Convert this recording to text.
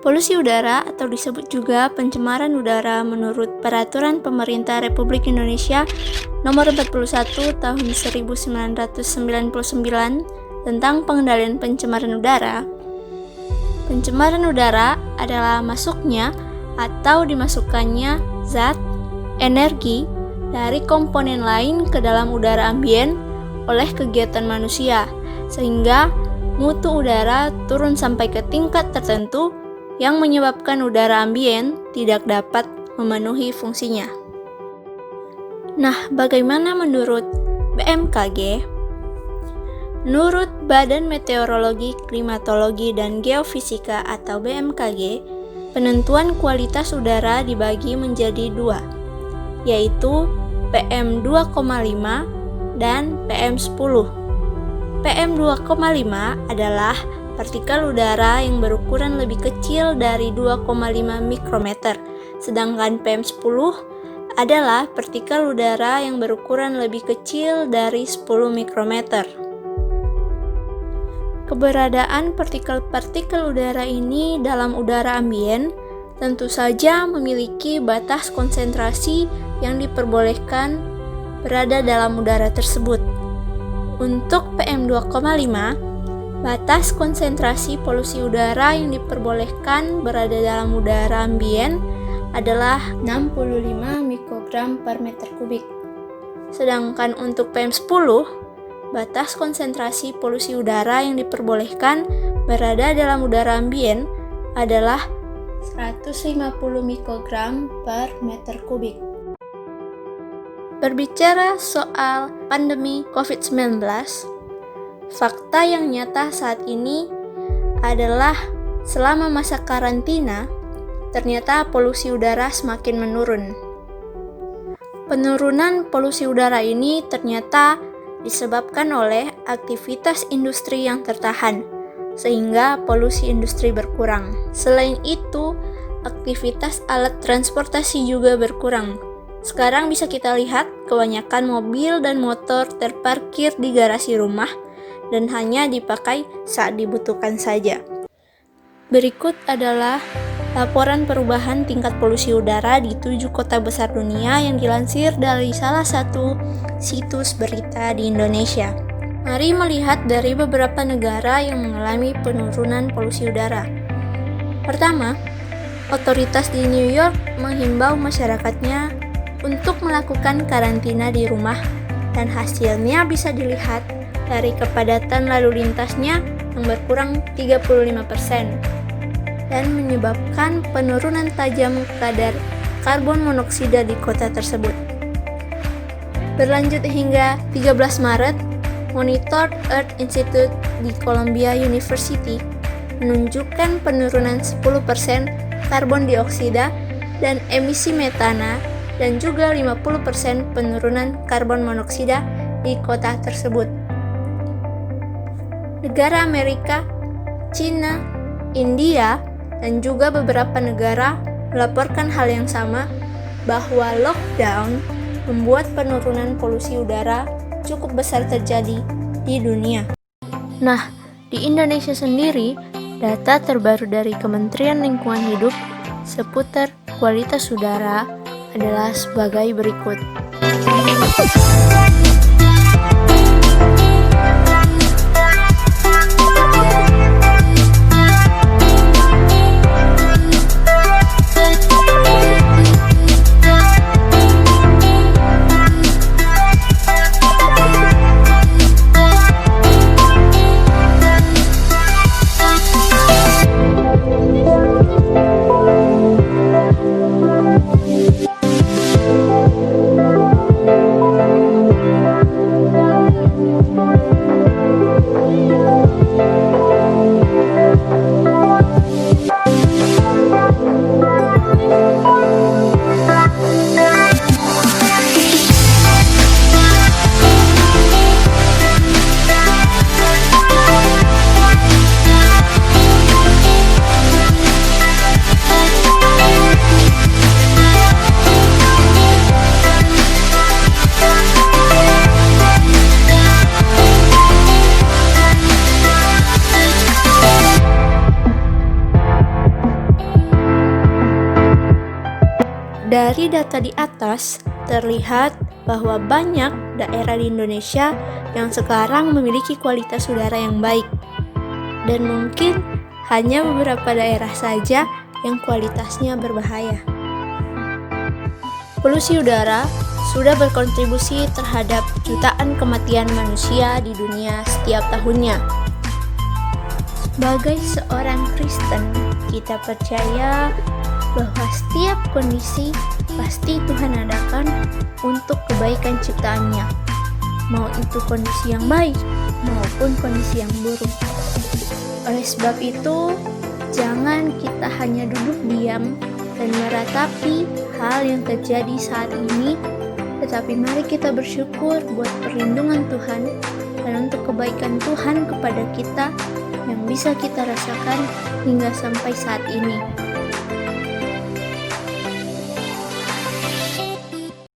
Polusi udara atau disebut juga pencemaran udara menurut Peraturan Pemerintah Republik Indonesia Nomor 41 Tahun 1999 tentang pengendalian pencemaran udara. Pencemaran udara adalah masuknya atau dimasukkannya zat, energi dari komponen lain ke dalam udara ambien oleh kegiatan manusia, sehingga mutu udara turun sampai ke tingkat tertentu yang menyebabkan udara ambien tidak dapat memenuhi fungsinya. Nah, bagaimana menurut BMKG? Menurut Badan Meteorologi, Klimatologi, dan Geofisika atau BMKG, penentuan kualitas udara dibagi menjadi dua, yaitu PM2,5 dan PM10. PM2,5 adalah partikel udara yang berukuran lebih kecil dari 2,5 mikrometer, sedangkan PM10 adalah partikel udara yang berukuran lebih kecil dari 10 mikrometer. Keberadaan partikel-partikel udara ini dalam udara ambien tentu saja memiliki batas konsentrasi yang diperbolehkan berada dalam udara tersebut. Untuk PM2,5, batas konsentrasi polusi udara yang diperbolehkan berada dalam udara ambien adalah 65 mikrogram per meter kubik. Sedangkan untuk PM10, batas konsentrasi polusi udara yang diperbolehkan berada dalam udara ambien adalah 150 mikrogram per meter kubik. Berbicara soal pandemi COVID-19, fakta yang nyata saat ini adalah selama masa karantina, ternyata polusi udara semakin menurun. Penurunan polusi udara ini ternyata disebabkan oleh aktivitas industri yang tertahan, sehingga polusi industri berkurang. Selain itu, aktivitas alat transportasi juga berkurang. Sekarang bisa kita lihat kebanyakan mobil dan motor terparkir di garasi rumah dan hanya dipakai saat dibutuhkan saja. Berikut adalah laporan perubahan tingkat polusi udara di 7 kota besar dunia yang dilansir dari salah satu situs berita di Indonesia. Mari melihat dari beberapa negara yang mengalami penurunan polusi udara. Pertama, otoritas di New York menghimbau masyarakatnya untuk melakukan karantina di rumah, dan hasilnya bisa dilihat dari kepadatan lalu lintasnya yang berkurang 35% dan menyebabkan penurunan tajam kadar karbon monoksida di kota tersebut. Berlanjut hingga 13 Maret, Monitor Earth Institute di Columbia University menunjukkan penurunan 10% karbon dioksida dan emisi metana dan juga 50% penurunan karbon monoksida di kota tersebut. Negara Amerika, China, India, dan juga beberapa negara melaporkan hal yang sama, bahwa lockdown membuat penurunan polusi udara cukup besar terjadi di dunia. Nah, di Indonesia sendiri, data terbaru dari Kementerian Lingkungan Hidup seputar kualitas udara adalah sebagai berikut. Dari data di atas, terlihat bahwa banyak daerah di Indonesia yang sekarang memiliki kualitas udara yang baik. Dan mungkin hanya beberapa daerah saja yang kualitasnya berbahaya. Polusi udara sudah berkontribusi terhadap jutaan kematian manusia di dunia setiap tahunnya. Sebagai seorang Kristen, kita percaya bahwa setiap kondisi pasti Tuhan adakan untuk kebaikan ciptaannya, mau itu kondisi yang baik maupun kondisi yang buruk. Oleh sebab itu, jangan kita hanya duduk diam dan meratapi hal yang terjadi saat ini, tetapi mari kita bersyukur buat perlindungan Tuhan dan untuk kebaikan Tuhan kepada kita yang bisa kita rasakan hingga sampai saat ini.